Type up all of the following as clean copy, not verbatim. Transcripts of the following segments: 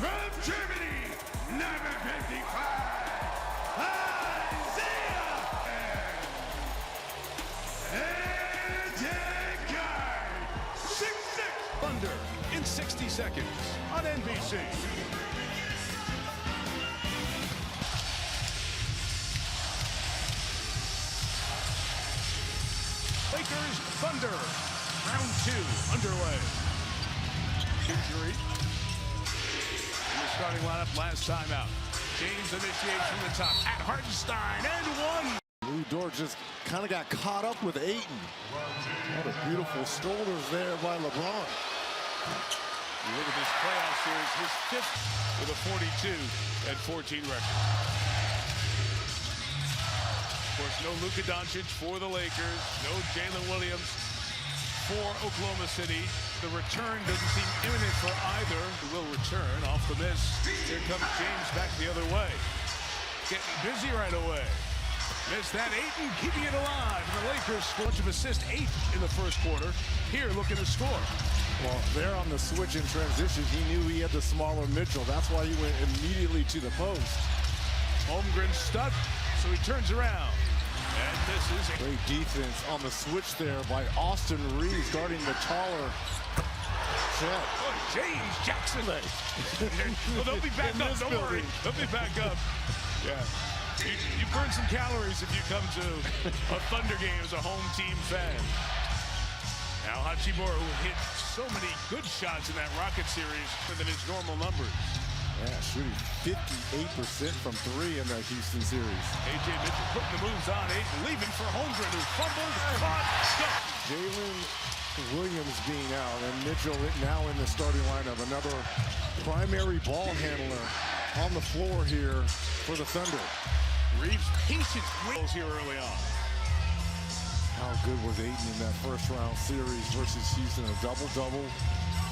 From Germany, number 55, Isaiah. And guard, 6'6". Thunder in 60 seconds on NBC. Lakers Thunder, round 2 underway. Injury in the starting lineup last time out. James initiates from the top at Hartenstein and one. Lou Dort just kind of got caught up with Ayton. What a beautiful shoulders there by LeBron. You look at this playoff series, his 5th with a 42-14 record. Of course, no Luka Doncic for the Lakers, no Jalen Williams for Oklahoma City. The return doesn't seem imminent for either. Who will return off the miss. Here comes James back the other way. Getting busy right away. Missed that. Ayton keeping it alive. And the Lakers score a bunch of assists, 8 in the first quarter. Here looking to score. Well, there on the switch in transition, he knew he had the smaller Mitchell. That's why he went immediately to the post. Holmgren stuck, so he turns around. And this is a great defense on the switch there by Austin Reeves guarding the taller Chet. Oh, James Jackson. Well, they'll be back up. Don't worry. They'll be back up. Yeah. You burn some calories if you come to a Thunder game as a home team fan. Now Hachimura, who hit so many good shots in that Rocket series than his normal numbers. Yeah, shooting 58% from 3 in that Houston series. A.J. Mitchell putting the moves on Ayton, leaving for Holmgren, who fumbled, caught, stuck. Jalen Williams being out, and Mitchell now in the starting lineup. Another primary ball handler on the floor here for the Thunder. Reeves' patient wheels here early on. How good was Ayton in that first round series versus Houston? A double-double,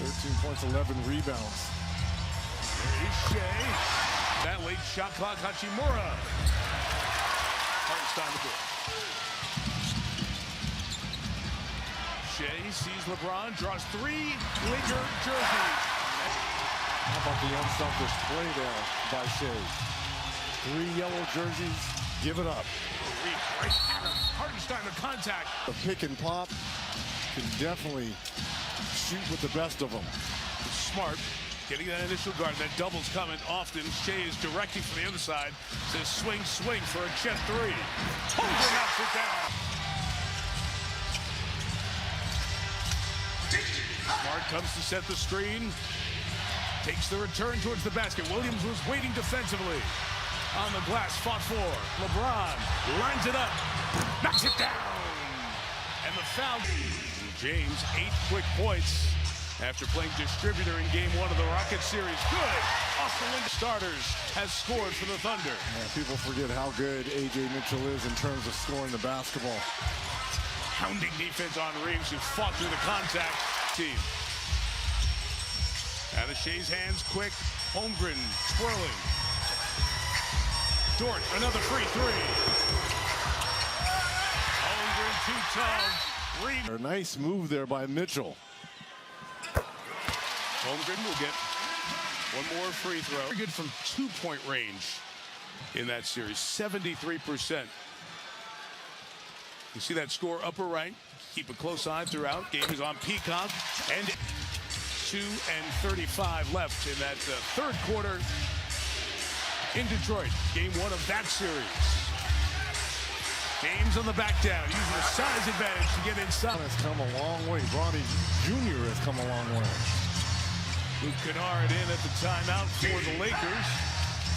13 points, 11 rebounds. There is Shea. That late shot clock, Hachimura. Hartenstein to do it. Shea sees LeBron, draws 3 Laker jerseys. How about the unselfish play there by Shea? 3 yellow jerseys, give it up. Right at him. Hartenstein to contact. The pick and pop can definitely shoot with the best of them. Smart. Getting that initial guard, that double's coming often. Shea is directing from the other side. Says swing for a Chet 3. Holmgren knocks it down. Smart comes to set the screen. Takes the return towards the basket. Williams was waiting defensively. On the glass, fought for. LeBron lines it up. Knocks it down. And the foul. James, 8 quick points. After playing distributor in game 1 of the Rocket series. Good. Austin Lynn starters has scored for the Thunder. Yeah, people forget how good A.J. Mitchell is in terms of scoring the basketball. Hounding defense on Reeves, who fought through the contact team. Out of Shea's hands, quick. Holmgren twirling. Dort, another free 3. Holmgren too tough. Reeves. A nice move there by Mitchell. Holmgren will get one more free throw. Very good from 2-point range in that series, 73%. You see that score upper right. Keep a close eye throughout. Game is on Peacock. And 2:35 left in that third quarter in Detroit. Game 1 of that series. James on the back down, using the size advantage to get inside. Has come a long way. Bronny Jr. has come a long way. Luke Kennard in at the timeout for the Lakers.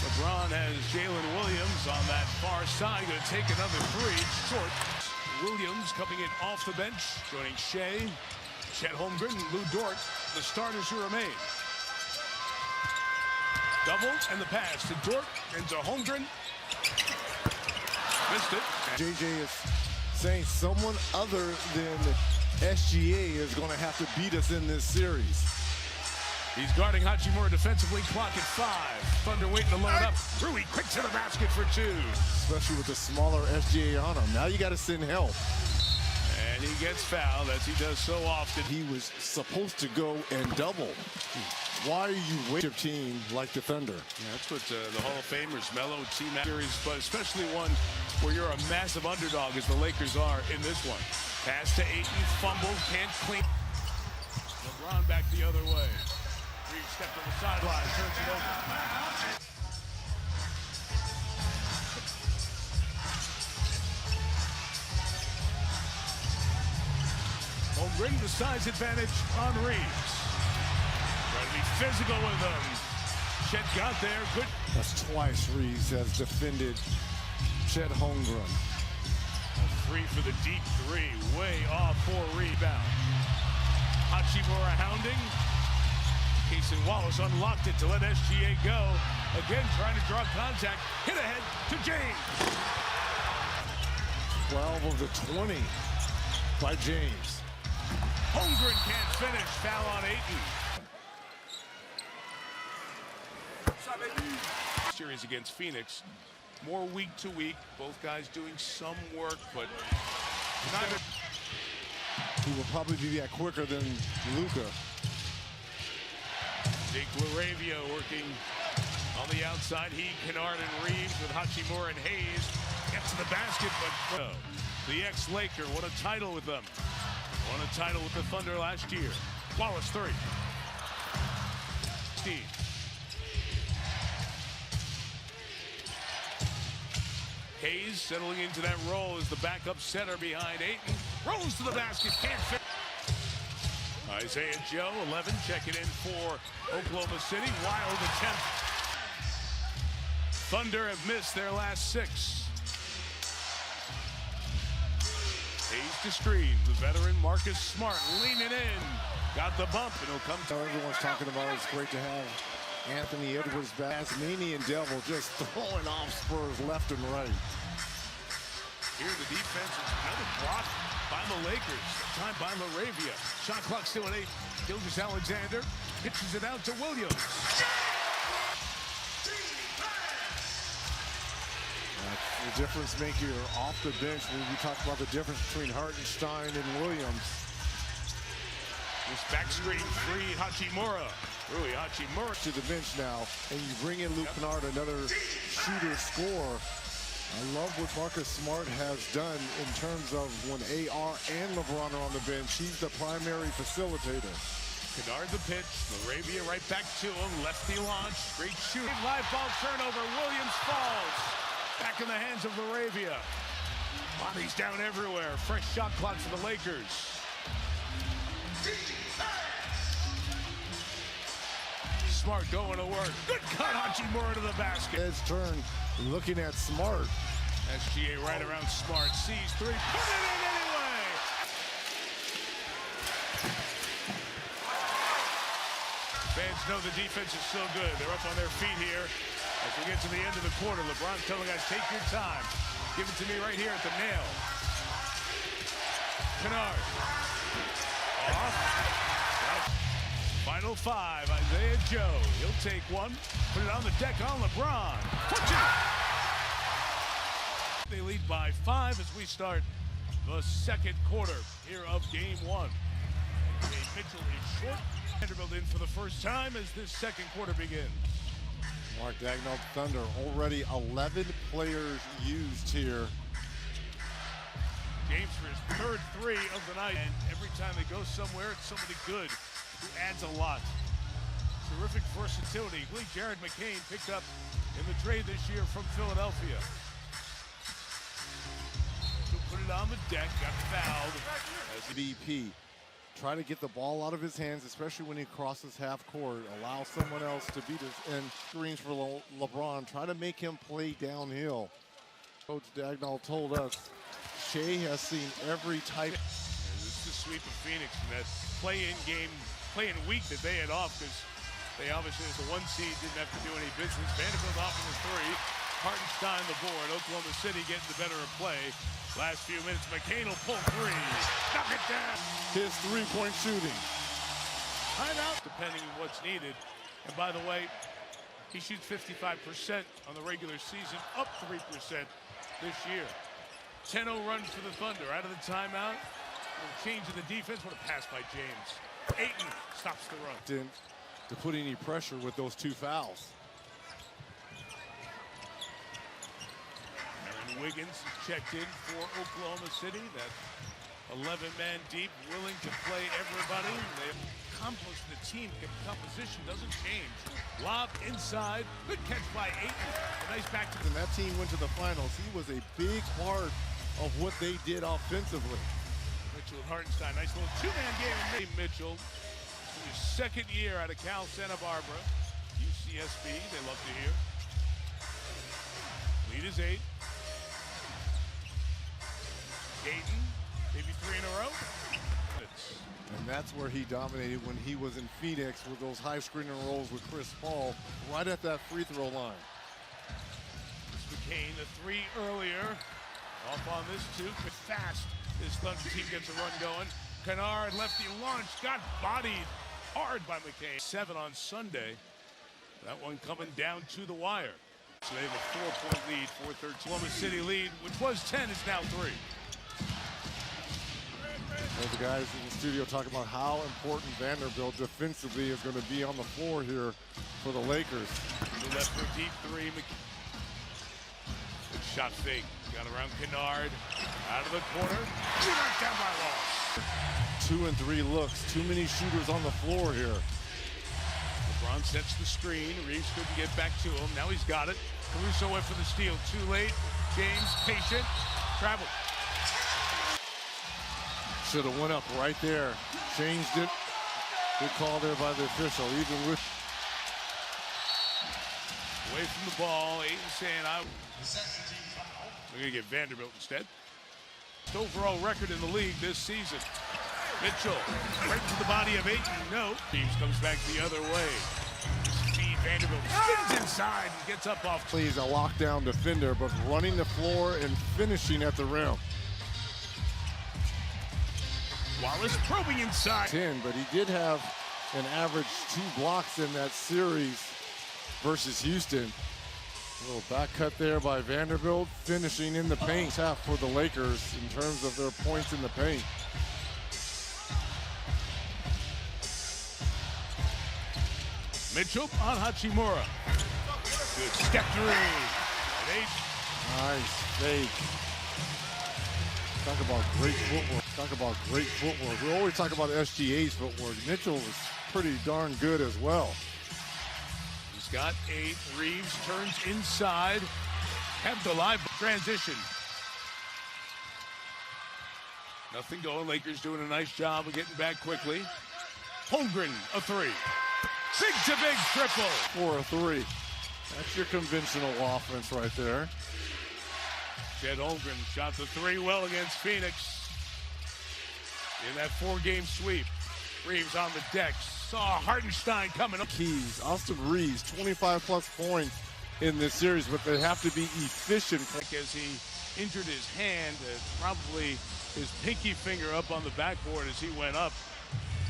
LeBron has Jalen Williams on that far side. Going to take another 3. Short. Williams coming in off the bench, joining Shea, Chet Holmgren, Lou Dort, the starters who remain. Double and the pass to Dort and to Holmgren. Missed it. JJ is saying someone other than SGA is going to have to beat us in this series. He's guarding Hachimura defensively, clock at 5. Thunder waiting to load up. Rui quick to the basket for 2. Especially with the smaller SGA on him. Now you got to send help. And he gets fouled, as he does so often. He was supposed to go and double. Why are you waiting a team like defender? Yeah, that's what the Hall of Famers, mellow team series, but especially one where you're a massive underdog, as the Lakers are in this one. Pass to Ayton, fumble, can't clean. LeBron back the other way. Reeves step to the sideline, turns it over. Bring the size advantage on Reeves. Trying to be physical with them. Chet got there. Good. That's twice Reeves has defended Chet Holmgren. A three for the deep three. Way off for rebound. Hachimura hounding. Casey Wallace unlocked it to let SGA go. Again, trying to draw contact. Hit ahead to James. 12 of the 20 by James. Holmgren can't finish. Foul on Ayton. Series against Phoenix. More week to week. Both guys doing some work, but neither. He will probably do that quicker than Luka. Jake LaRavia working on the outside. He, Kennard, and Reeves with Hachimura and Hayes. Gets to the basket, but no. The ex-Laker won a title with them. Won a title with the Thunder last year. Wallace, three. Steve. Hayes settling into that role as the backup center behind Ayton. Rolls to the basket, can't fit. Isaiah Joe, 11, checking in for Oklahoma City. Wild attempt. Thunder have missed their last 6. Hayes to screen. The veteran Marcus Smart leaning in. Got the bump, and he'll come to. Everyone's talking about it's great to have Anthony Edwards back. Tasmanian Devil just throwing off Spurs left and right. Here the defense is another block by the Lakers. Time by LaRavia. Shot clock still at 8. Gilgeous-Alexander pitches it out to Williams. The difference maker off the bench when we talk about the difference between Hartenstein and Williams. This back screen free Hachimura. Rui Hachimura to the bench now, and you bring in Luke Kennard, another shooter scorer. I love what Marcus Smart has done in terms of when AR and LeBron are on the bench. He's the primary facilitator. Kennard the pitch, LaRavia right back to him. Lefty launch, great shoot. Live ball turnover, Williams falls. Back in the hands of LaRavia. Bodies down everywhere. Fresh shot clock for the Lakers. Smart going to work. Good cut, Hachimura to the basket. Ed's turn, looking at Smart. SGA right around Smart. Sees three. Put it in anyway. Fans know the defense is so good. They're up on their feet here. As we get to the end of the quarter, LeBron telling guys, take your time. Give it to me right here at the nail. Kennard. Off. Final 5, Isaiah Joe. He'll take one, put it on the deck on LeBron. Puts it! They lead by 5 as we start the second quarter here of game 1. Dave Mitchell is short. Vanderbilt in for the first time as this second quarter begins. Mark Daigneault Thunder, already 11 players used here. James for his third 3 of the night, and every time they go somewhere, it's somebody good who adds a lot. Terrific versatility. Lee Jared McCain picked up in the trade this year from Philadelphia. To put it on the deck, got fouled. As VP, try to get the ball out of his hands, especially when he crosses half court. Allow someone else to beat us, and screens for LeBron. Try to make him play downhill. Coach Daigneault told us Shea has seen every type. This is the sweep of Phoenix in that play-in game, play-in week that they had off, because they obviously, as the 1 seed, didn't have to do any business. Vanderbilt off in the 3. Hartenstein the board. Oklahoma City getting the better of play. Last few minutes, McCain will pull 3. Knock it down. His three-point shooting. Timeout, depending on what's needed. And by the way, he shoots 55% on the regular season, up 3% this year. 10-0 run for the Thunder. Out of the timeout, Change in the defense. What a pass by James. Ayton stops the run. Didn't to put any pressure with those 2 fouls. Aaron Wiggins is checked in for Oklahoma City. That 11-man deep, willing to play everybody. They accomplished the team composition doesn't change. Lob inside. Good catch by Ayton. A nice back to And that team went to the finals. He was a big part of what they did offensively. Mitchell and Hartenstein. Nice little 2-man game. Mitchell, his second year out of Cal Santa Barbara. UCSB, they love to hear. Lead is 8. Ayton, maybe 3 in a row. And that's where he dominated when he was in Phoenix with those high screen and rolls with Chris Paul right at that free throw line. McCain, the 3 earlier. Off on this too. Fast. This Thunder team gets a run going. Kennard, lefty launch, got bodied hard by McCain. 7 on Sunday. That one coming down to the wire. So they have a 4-point lead, 4-13. Oklahoma City lead, which was 10, is now 3. Well, the guys in the studio talking about how important Vanderbilt defensively is going to be on the floor here for the Lakers. The left for deep 3. Good shot fake. Got around Kennard. Out of the corner. Knocked down by Law. 2 and 3 looks. Too many shooters on the floor here. LeBron sets the screen. Reeves couldn't get back to him. Now he's got it. Caruso went for the steal. Too late. James, patient. Travel. Should have went up right there. Changed it. Good call there by the official. Even with Away from the ball. Ayton saying, we're going to get Vanderbilt instead. Overall record in the league this season. Mitchell, right to the body of Ayton. No. Reeves comes back the other way. Speed Vanderbilt spins inside and gets up off. He's a lockdown defender, but running the floor and finishing at the rim. Wallace probing inside. 10, but he did have an average 2 blocks in that series versus Houston. A little back cut there by Vanderbilt, finishing in the paint half for the Lakers in terms of their points in the paint. Mitchell on Hachimura. Good step through. Nice fake. Talk about great footwork. Talk about great footwork. We always talk about SGA's footwork. Mitchell was pretty darn good as well. He's got 8. Reeves turns inside. Kept alive. Transition. Nothing going. Lakers doing a nice job of getting back quickly. Holmgren, a 3. Big to big triple. For a 3. That's your conventional offense right there. Chet Holmgren shot the 3 well against Phoenix in that 4-game sweep. Reeves on the deck. Saw Hartenstein coming up. Keys, Austin Reeves, 25-plus points in this series, but they have to be efficient. As he injured his hand, probably his pinky finger up on the backboard as he went up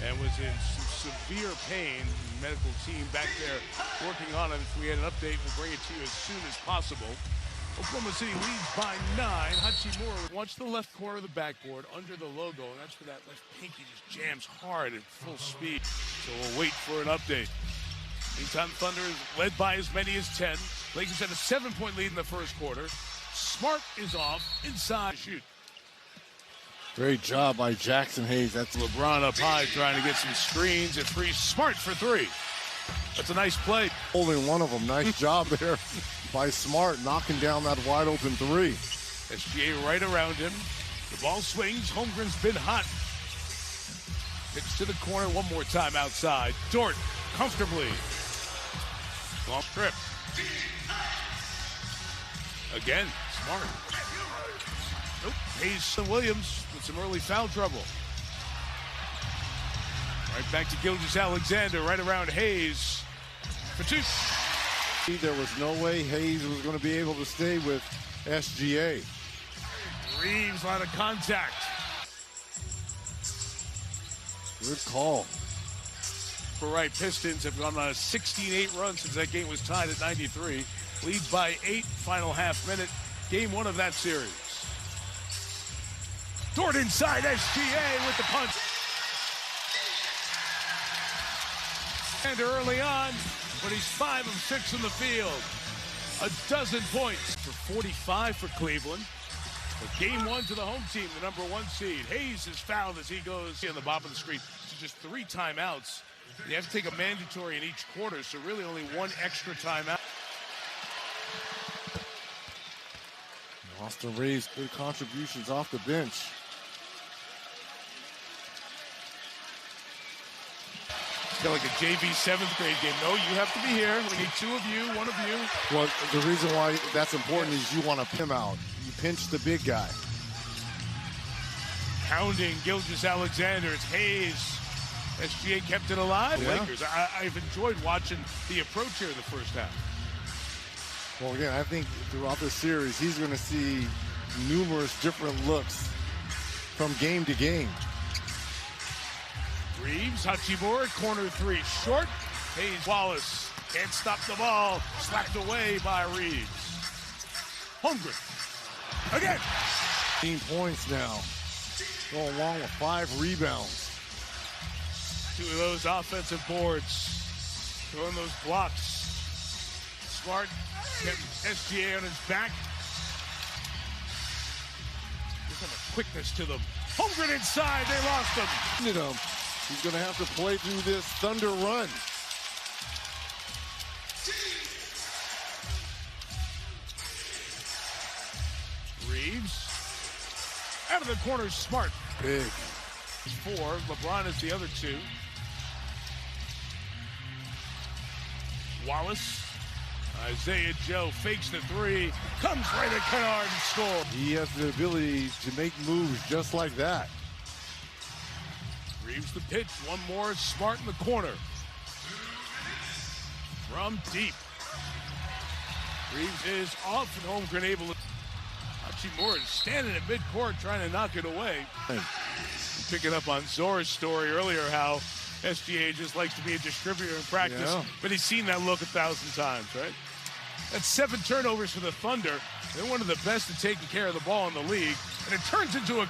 and was in some severe pain. The medical team back there working on him. If we had an update, we'll bring it to you as soon as possible. Oklahoma City leads by 9. Hachimura watch the left corner of the backboard under the logo, and that's where that left pinky just jams hard at full speed. So we'll wait for an update. Meantime, Thunder is led by as many as 10. Lakers had a 7-point lead in the first quarter. Smart is off inside. Shoot. Great job by Jackson Hayes. That's LeBron up high trying to get some screens. It frees Smart for 3. That's a nice play. holding one of them. Nice job there by Smart, knocking down that wide open 3. SGA right around him. The ball swings. Holmgren's been hot. Pitch to the corner one more time outside. Dort comfortably. Long trip. Again, Smart. Nope. Hayes and Williams with some early foul trouble. Right back to Gilgeous-Alexander, right around Hayes. For 2. There was no way Hayes was going to be able to stay with SGA. Reeves, a lot of contact. Good call. For right, Pistons have gone on a 16-8 run since that game was tied at 93. Lead by 8, final half minute. Game 1 of that series. Toward inside, SGA with the punch. And early on, but he's 5 of 6 in the field. A dozen points for 45 for Cleveland. But game 1 to the home team, the number 1 seed. Hayes is fouled as he goes on the bottom of the screen. So just 3 timeouts. You have to take a mandatory in each quarter, so really only 1 extra timeout. Austin Reeves, good contributions off the bench. It's kind of like a JV 7th grade game. No, you have to be here. We need 2 of you, 1 of you. Well, the reason why that's important is you want to pin him out. You pinch the big guy. Pounding Gilgeous-Alexander. It's Hayes. SGA kept it alive. Yeah. Lakers. I've enjoyed watching the approach here in the first half. Well, again, I think throughout the series, he's going to see numerous different looks from game to game. Reeves, Hachimura, corner 3, short. Hayes, Wallace can't stop the ball. Slapped away by Reeves. Holmgren again. 15 points now. Go along with 5 rebounds. 2 of those offensive boards. Throwing those blocks. Smart kept SGA on his back. There's some quickness to them. Holmgren inside, they lost him. He's going to have to play through this Thunder run. Reeves. Out of the corner, Smart. Big. 4. LeBron is the other 2. Wallace. Isaiah Joe fakes the 3. Comes right at Kennard and scores. He has the ability to make moves just like that. Reeves the pitch. 1 more. Smart in the corner. From deep. Reeves is off and Holmgren able to. Hachimura is standing at midcourt trying to knock it away. Picking up on Zora's story earlier how SGA just likes to be a distributor in practice, but he's seen that look 1,000 times, right? That's 7 turnovers for the Thunder. They're one of the best at taking care of the ball in the league, and it turns into a